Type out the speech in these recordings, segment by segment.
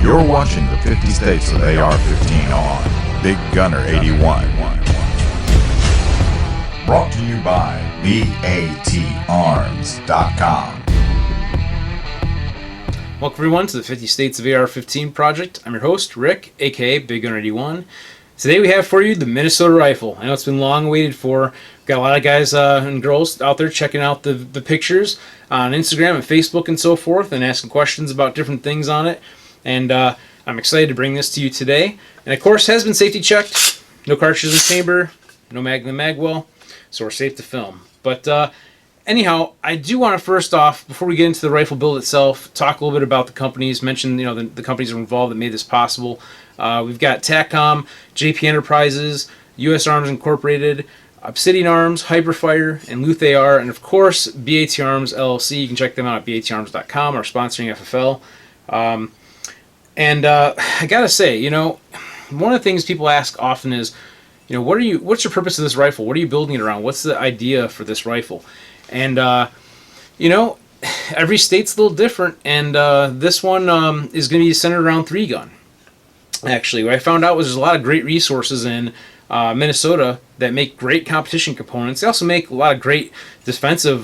You're watching the 50 States of AR-15 on Big Gunner 81. Brought to you by BATArms.com. Welcome everyone to the 50 States of AR-15 project. I'm your host, Rick, aka Big Gunner 81. Today we have for you the Minnesota rifle. I know it's been long awaited for. We've got a lot of guys and girls out there checking out the pictures on Instagram and Facebook and so forth, and asking questions about different things on it. And I'm excited to bring this to you today. And of course, has been safety checked. No cartridges in the chamber, no mag in the mag well, so we're safe to film. But anyhow, I do want to first off, before we get into the rifle build itself, talk a little bit about the companies. Mention the companies that are involved that made this possible. We've got Taccom, JP Enterprises, US Arms Incorporated, Obsidian Arms, Hiperfire, and Luth-AR, and of course BAT Arms LLC. You can check them out at BATArms.com, our sponsoring FFL. I gotta say, one of the things people ask often is, what's your purpose of this rifle? What are you building it around? What's the idea for this rifle? And every state's a little different, and this one is going to be centered around 3-gun. Actually, what I found out was there's a lot of great resources in Minnesota that make great competition components. They also make a lot of great defensive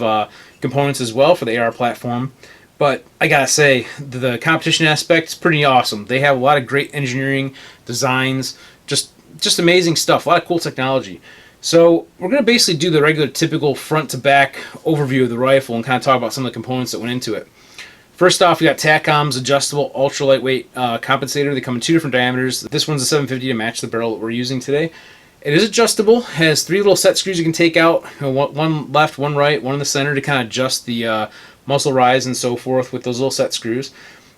components as well for the AR platform. But I gotta say, the competition aspect is pretty awesome. They have a lot of great engineering, designs, just amazing stuff, a lot of cool technology. So we're going to basically do the regular typical front to back overview of the rifle and kind of talk about some of the components that went into it. First off, we got Taccom's adjustable ultra lightweight compensator. They come in 2 different diameters. This one's a 750 to match the barrel that we're using today. It is adjustable, has 3 little set screws you can take out, one left, one right, one in the center to kind of adjust the muzzle rise and so forth with those little set screws.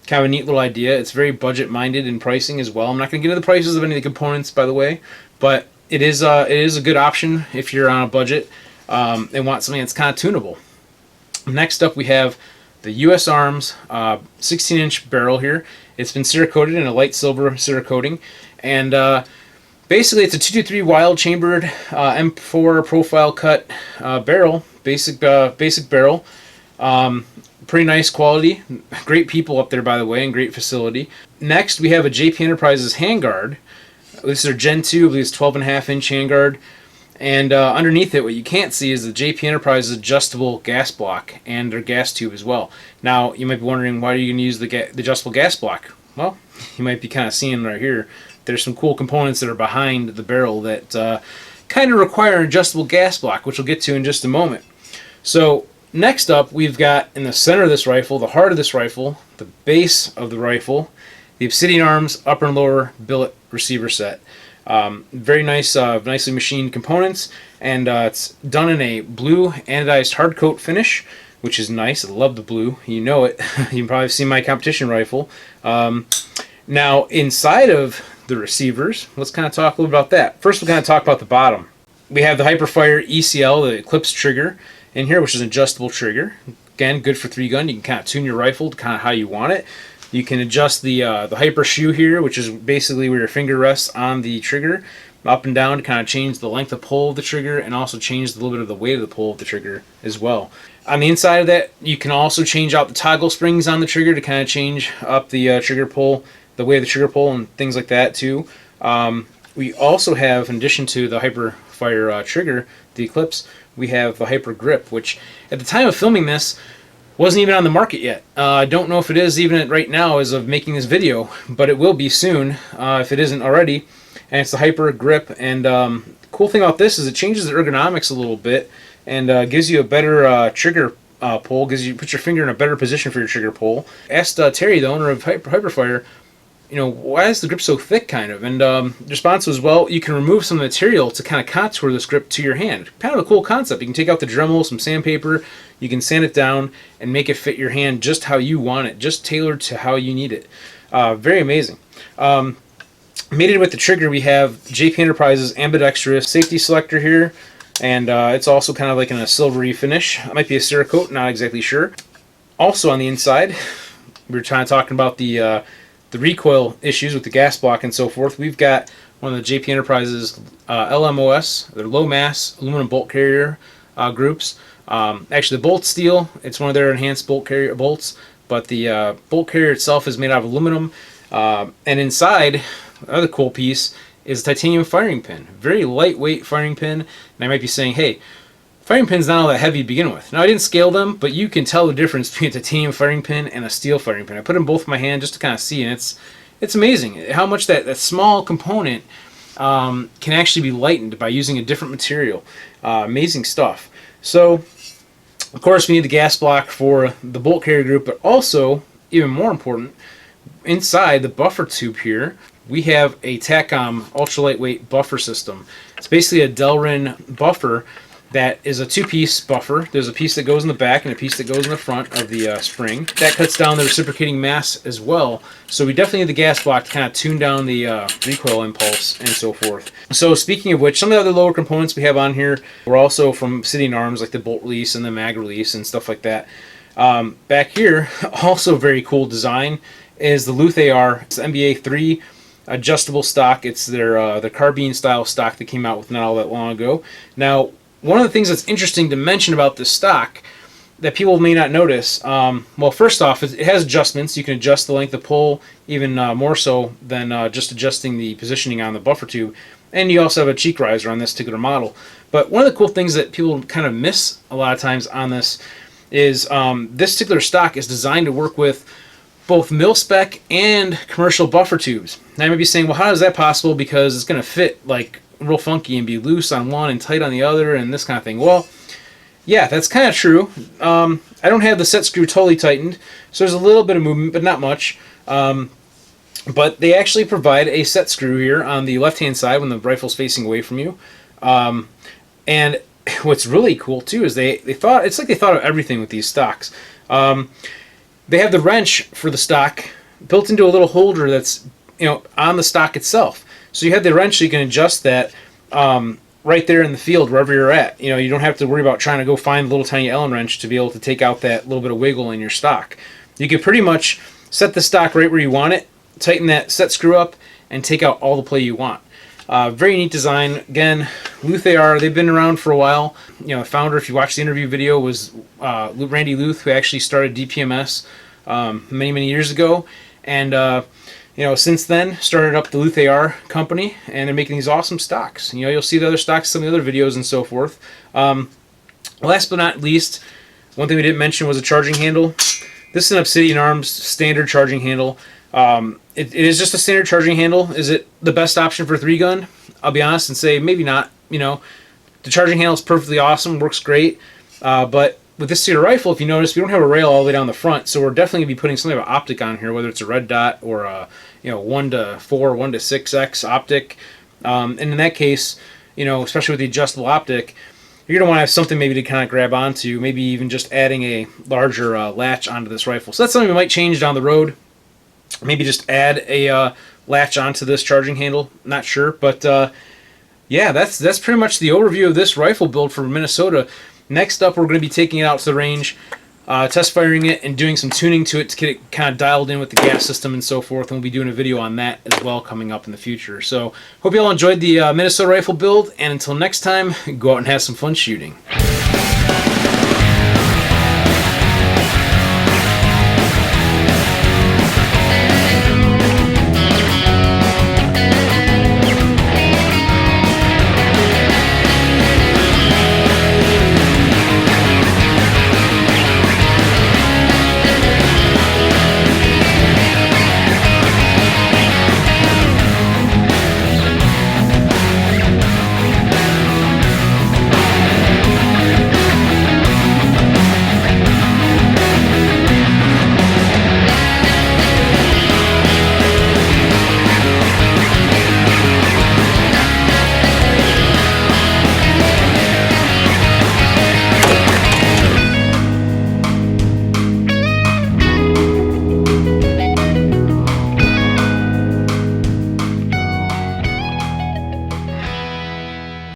Kind of a neat little idea. It's very budget minded in pricing as well. I'm not going to get into the prices of any of the components, by the way, but it is a good option if you're on a budget and want something that's kind of tunable. Next up, we have the US Arms 16-inch barrel here. It's been Cerakoted in a light silver Cerakoting, and basically it's a 223 wild chambered M4 profile cut barrel, basic barrel. Pretty nice quality. Great people up there, by the way, and great facility. Next, we have a JP Enterprises handguard. This is their Gen 2, I believe it's 12.5-inch handguard. And underneath it, what you can't see is the JP Enterprises adjustable gas block and their gas tube as well. Now, you might be wondering, why are you going to use the adjustable gas block? Well, you might be kind of seeing right here, there's some cool components that are behind the barrel that kind of require an adjustable gas block, which we'll get to in just a moment. So, next up, we've got in the center of this rifle, the heart of this rifle, the base of the rifle, the Obsidian Arms upper and lower billet receiver set. Very nice, nicely machined components, and it's done in a blue anodized hard coat finish, which is nice. I love the blue. You know it. You can probably see my competition rifle. Now, inside of the receivers, let's kind of talk a little about that. First, we'll kind of talk about the bottom. We have the Hiperfire ECL, the Eclipse trigger, in here, which is an adjustable trigger. Again, good for 3-gun. You can kind of tune your rifle to kind of how you want it. You can adjust the Hyper shoe here, which is basically where your finger rests on the trigger, up and down to kind of change the length of pull of the trigger, and also change a little bit of the weight of the pull of the trigger as well. On the inside of that, you can also change out the toggle springs on the trigger to kind of change up the trigger pull, the weight of the trigger pull, and things like that too. We also have, in addition to the Hiperfire trigger, the Eclipse, we have the Hyper Grip, which at the time of filming this wasn't even on the market yet. I don't know if it is even right now as of making this video, but it will be soon if it isn't already. And it's the Hyper Grip, and the cool thing about this is it changes the ergonomics a little bit and gives you a better trigger pull, puts your finger in a better position for your trigger pull. Asked Terry, the owner of Hiperfire, why is the grip so thick, kind of? And the response was, well, you can remove some material to kind of contour this grip to your hand. Kind of a cool concept. You can take out the Dremel, some sandpaper, you can sand it down and make it fit your hand just how you want it, just tailored to how you need it. Very amazing. Mated with the trigger, we have JP Enterprises ambidextrous safety selector here, and it's also kind of like in a silvery finish. It might be a Cerakote, not exactly sure. Also on the inside, we were talking about the recoil issues with the gas block and so forth. We've got one of the JP Enterprises LMOS, their low mass aluminum bolt carrier groups. Actually, the bolt steel, it's one of their enhanced bolt carrier bolts, but the bolt carrier itself is made out of aluminum. And inside, another cool piece is a titanium firing pin. Very lightweight firing pin. And I might be saying, hey, firing pin's not all that heavy to begin with. Now, I didn't scale them, but you can tell the difference between a titanium firing pin and a steel firing pin. I put them both in my hand just to kind of see, and it's amazing how much that small component can actually be lightened by using a different material. Amazing stuff. So, of course, we need the gas block for the bolt carrier group, but also, even more important, inside the buffer tube here, we have a Taccom ultra lightweight buffer system. It's basically a Delrin buffer that is a two-piece buffer. There's a piece that goes in the back and a piece that goes in the front of the spring. That cuts down the reciprocating mass as well. So we definitely need the gas block to kind of tune down the recoil impulse and so forth. So speaking of which, some of the other lower components we have on here were also from Obsidian arms, like the bolt release and the mag release and stuff like that. Back here, also very cool design, is the Luth-AR. It's the NBA 3 adjustable stock. It's their the carbine style stock that came out with not all that long ago. Now, one of the things that's interesting to mention about this stock that people may not notice, well, first off, it has adjustments. You can adjust the length of pull even more so than just adjusting the positioning on the buffer tube. And you also have a cheek riser on this particular model. But one of the cool things that people kind of miss a lot of times on this is this particular stock is designed to work with both mil-spec and commercial buffer tubes. Now you might be saying, well, how is that possible? Because it's going to fit like real funky and be loose on one and tight on the other and this kind of thing. Well, yeah, that's kind of true. I don't have the set screw totally tightened, so there's a little bit of movement, but not much. But they actually provide a set screw here on the left-hand side when the rifle's facing away from you. And what's really cool too is they thought of everything with these stocks. They have the wrench for the stock built into a little holder that's on the stock itself. So you have the wrench, so you can adjust that right there in the field, wherever you're at. You don't have to worry about trying to go find the little tiny Allen wrench to be able to take out that little bit of wiggle in your stock. You can pretty much set the stock right where you want it, tighten that set screw up, and take out all the play you want. Very neat design. Again, Luth-AR, they've been around for a while. The founder, if you watch the interview video, was Randy Luth, who actually started DPMS many, many years ago. And since then, started up the Luth-AR company, and they're making these awesome stocks. You'll see the other stocks, some of the other videos, and so forth. Last but not least, one thing we didn't mention was a charging handle. This is an Obsidian Arms standard charging handle. It is just a standard charging handle. Is it the best option for 3-gun? I'll be honest and say maybe not. The charging handle is perfectly awesome, works great, but with this particular rifle, if you notice, we don't have a rail all the way down the front, so we're definitely going to be putting something of an optic on here, whether it's a red dot or a 1:4, 1:6x optic. And in that case, especially with the adjustable optic, you're going to want to have something maybe to kind of grab onto, maybe even just adding a larger latch onto this rifle. So that's something we might change down the road. Maybe just add a latch onto this charging handle. Not sure, but yeah, that's pretty much the overview of this rifle build for Minnesota. Next up, we're going to be taking it out to the range, test firing it, and doing some tuning to it to get it kind of dialed in with the gas system and so forth. And we'll be doing a video on that as well coming up in the future. So hope you all enjoyed the Minnesota rifle build, and until next time, go out and have some fun shooting.